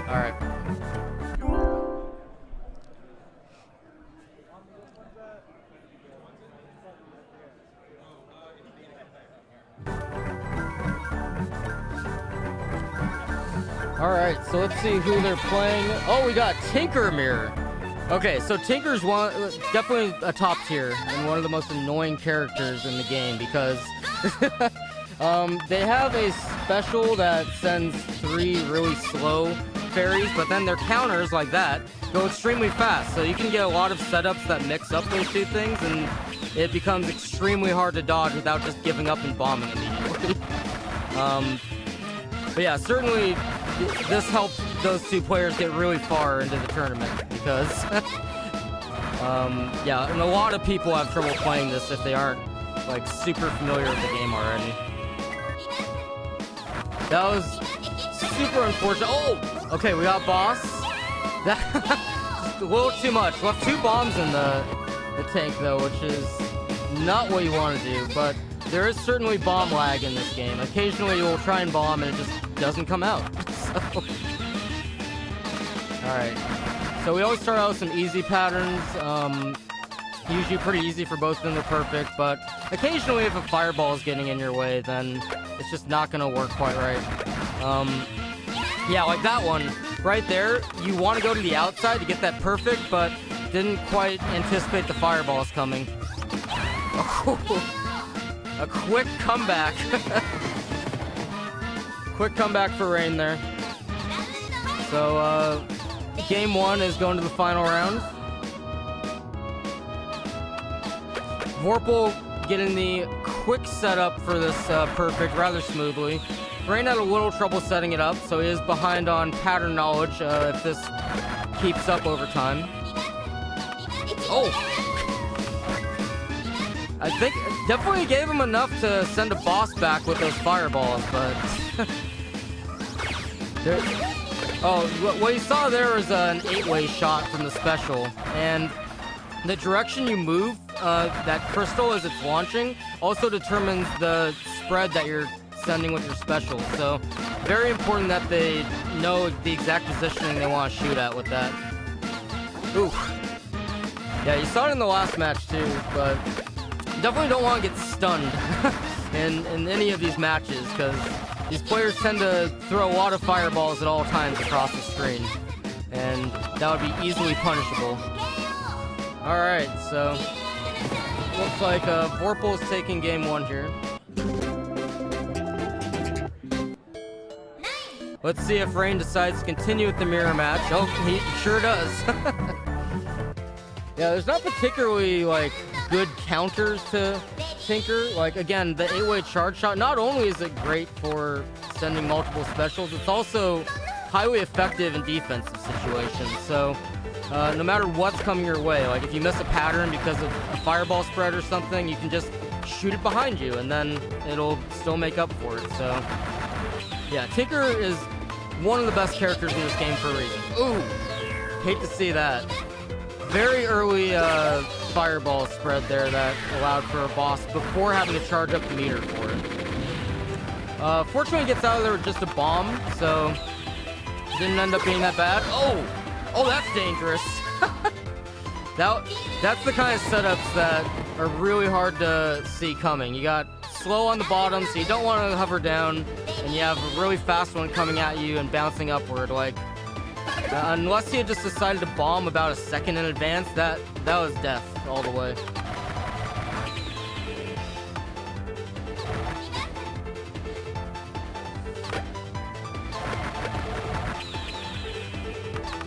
Alright. Alright, so let's see who they're playing. Oh, we got Tinker Mirror. Okay, so Tinker's definitely a top tier and one of the most annoying characters in the game because they have a special that sends 3 really slow fairies, but then their counters like that go extremely fast. So you can get a lot of setups that mix up those 2 things, and it becomes extremely hard to dodge without just giving up and bombing immediately. But yeah, certainly this helped those 2 players get really far into the tournament because, yeah, and a lot of people have trouble playing this if they aren't like super familiar with the game already. That was super unfortunate. Oh, okay, we got boss. That a little too much. Left 2 bombs in the tank though, which is not what you want to do. But there is certainly bomb lag in this game. Occasionally you will try and bomb and it just doesn't come out. So. Alright, so we always start out with some easy patterns, usually pretty easy for both of them, they're perfect, but occasionally if a fireball is getting in your way, then it's just not going to work quite right. Yeah, like that one, right there, you want to go to the outside to get that perfect, but didn't quite anticipate the fireballs coming. A quick comeback. Quick comeback for Rane there. So, game 1 is going to the final round. Vorpal getting the quick setup for this perfect rather smoothly. Rane had a little trouble setting it up, so he is behind on pattern knowledge if this keeps up over time. Oh! I think definitely gave him enough to send a boss back with those fireballs, but... Oh, what you saw there was an 8-way shot from the special, and the direction you move that crystal as it's launching also determines the spread that you're sending with your special. So, very important that they know the exact positioning they want to shoot at with that. Ooh. Yeah, you saw it in the last match too, but definitely don't want to get stunned in any of these matches, because these players tend to throw a lot of fireballs at all times across the screen, and that would be easily punishable. Alright, so looks like Vorpal is taking game 1 here. Let's see if Rane decides to continue with the mirror match. Oh, he sure does. Yeah, there's not particularly, like, good counters to Tinker. Like, again, the 8-way charge shot, not only is it great for sending multiple specials, it's also highly effective in defensive situations. So, no matter what's coming your way, like if you miss a pattern because of a fireball spread or something, you can just shoot it behind you, and then it'll still make up for it. So, yeah, Tinker is one of the best characters in this game for a reason. Ooh, hate to see that. Very early fireball spread there that allowed for a boss before having to charge up the meter for it. Fortunately, he gets out of there with just a bomb, so didn't end up being that bad. Oh, that's dangerous. That's the kind of setups that are really hard to see coming. You got slow on the bottom, so you don't want to hover down, and you have a really fast one coming at you and bouncing upward. Like, unless you just decided to bomb about a second in advance, that was death all the way.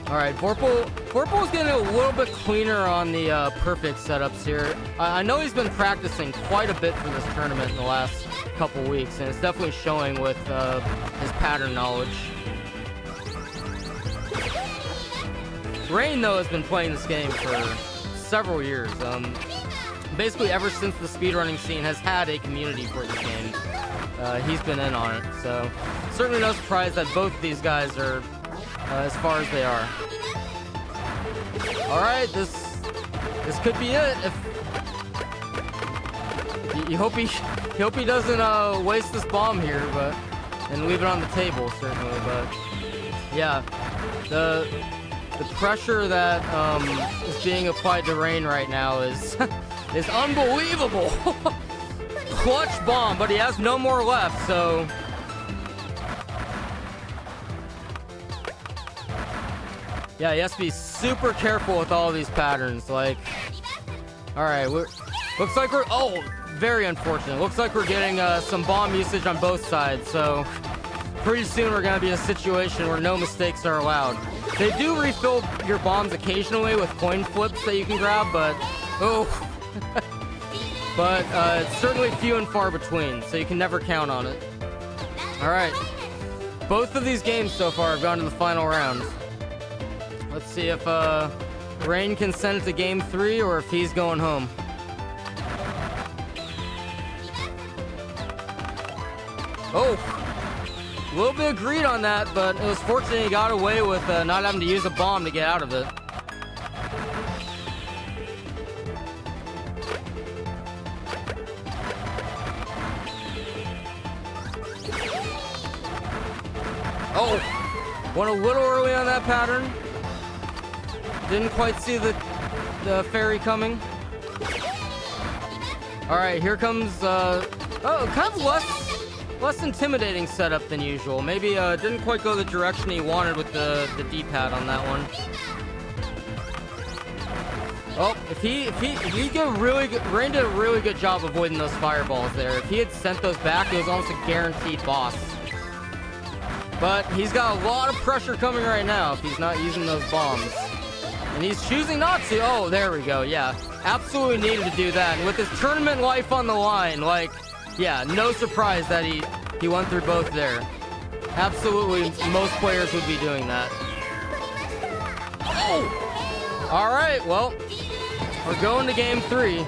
Alright, Vorpal's getting a little bit cleaner on the perfect setups here. I know he's been practicing quite a bit for this tournament in the last couple weeks, and it's definitely showing with his pattern knowledge. Rane, though, has been playing this game for several years. Basically, ever since the speedrunning scene has had a community for this game, he's been in on it. So, certainly no surprise that both of these guys are as far as they are. Alright, this could be it. You hope he doesn't waste this bomb here, and leave it on the table, certainly, but Yeah, the pressure that is being applied to Rane right now is is unbelievable. Clutch bomb, but he has no more left, so yeah, he has to be super careful with all these patterns. Like, all right, looks like we're very unfortunate. Looks like we're getting some bomb usage on both sides, so pretty soon we're gonna be in a situation where no mistakes are allowed. They do refill your bombs occasionally with coin flips that you can grab, but but it's certainly few and far between, so you can never count on it. All right, both of these games so far have gone to the final round. Let's see if Rane can send it to game 3 or if he's going home. Oh, a little bit of greed on that, but it was fortunate he got away with not having to use a bomb to get out of it. Oh, went a little early on that pattern. Didn't quite see the fairy coming. All right, here comes kind of less intimidating setup than usual. Maybe didn't quite go the direction he wanted with the D-pad on that one. Oh, if he did a really good, Rane did a really good job avoiding those fireballs there. If he had sent those back, it was almost a guaranteed boss. But he's got a lot of pressure coming right now if he's not using those bombs. And he's choosing not to. Oh, there we go. Yeah, absolutely needed to do that. And with his tournament life on the line, like, yeah, no surprise that he went through both there. Absolutely, most players would be doing that. Oh! All right, well, we're going to game 3.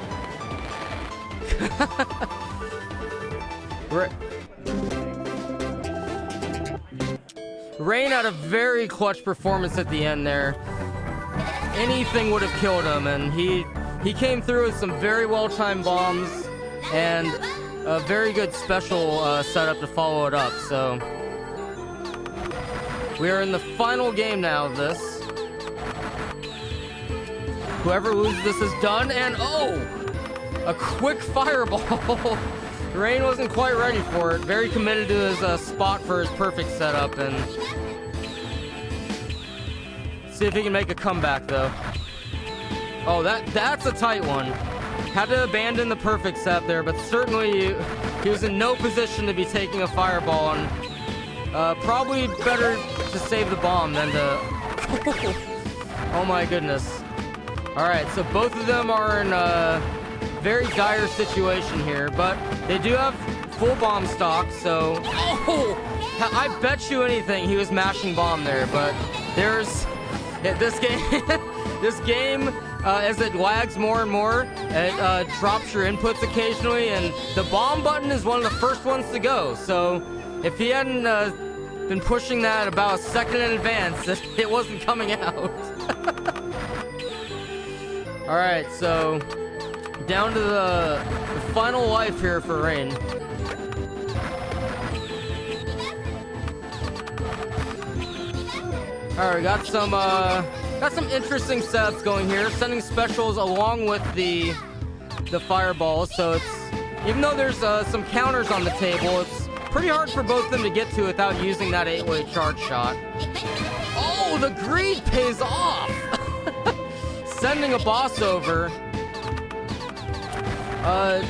Rane had a very clutch performance at the end there. Anything would have killed him, and he came through with some very well-timed bombs and a very good special setup to follow it up. So we are in the final game now of this. Whoever loses this is done, and a quick fireball. Rane wasn't quite ready for it. Very committed to his spot for his perfect setup, and see if he can make a comeback though. Oh, that's a tight one. Had to abandon the perfect setup there, but certainly he was in no position to be taking a fireball, and probably better to save the bomb than to. Oh my goodness. All right, so both of them are in a very dire situation here, but they do have full bomb stock, so I bet you anything he was mashing bomb there. But there's this game as it lags more and more, it drops your inputs occasionally, and the bomb button is one of the first ones to go. So if he hadn't been pushing that about a second in advance, it wasn't coming out. All right, so down to the final life here for Rane. All right, got some interesting setups going here, sending specials along with the fireballs. So it's, even though there's some counters on the table, it's pretty hard for both of them to get to without using that 8-way charge shot. Oh, the greed pays off. Sending a boss over.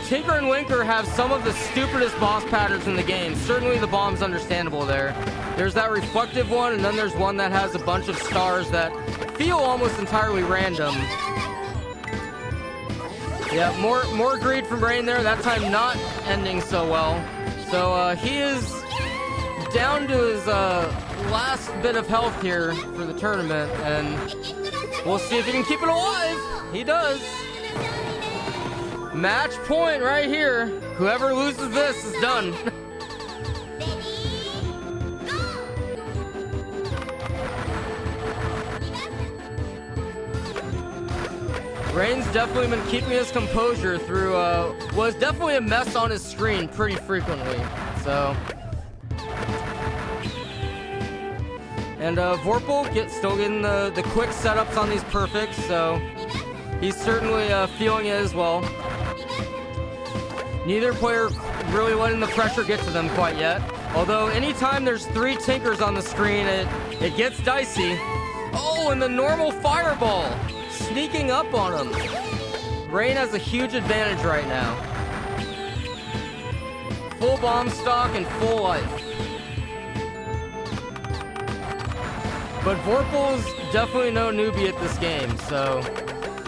Tinker and Winker have some of the stupidest boss patterns in the game. Certainly the bomb's understandable there. There's that reflective one, and then there's one that has a bunch of stars that feel almost entirely random. Yeah, more greed from Rane there. That time not ending so well. So he is down to his last bit of health here for the tournament, and we'll see if he can keep it alive. He does. Match point right here. Whoever loses this is done. Rane's definitely been keeping his composure through was definitely a mess on his screen pretty frequently. So, And Vorpal still getting the quick setups on these perfects, so he's certainly feeling it as well. Neither player really letting the pressure get to them quite yet. Although anytime there's 3 Tinkers on the screen, it gets dicey. Oh, and the normal fireball sneaking up on him. Rane has a huge advantage right now. Full bomb stock and full life. But Vorpal's definitely no newbie at this game, so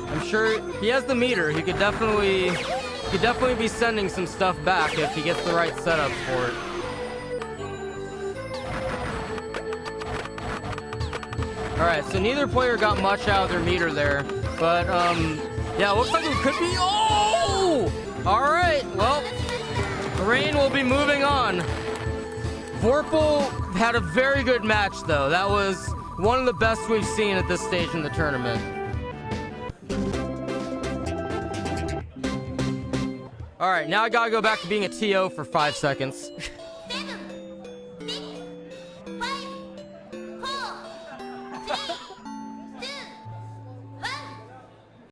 I'm sure he has the meter. He could definitely be sending some stuff back if he gets the right setups for it. Alright, so neither player got much out of their meter there, but yeah, it looks like it could be. Oh! Alright, well, Rane will be moving on. Vorpal had a very good match, though. That was one of the best we've seen at this stage in the tournament. All right, now I gotta go back to being a TO for 5 seconds.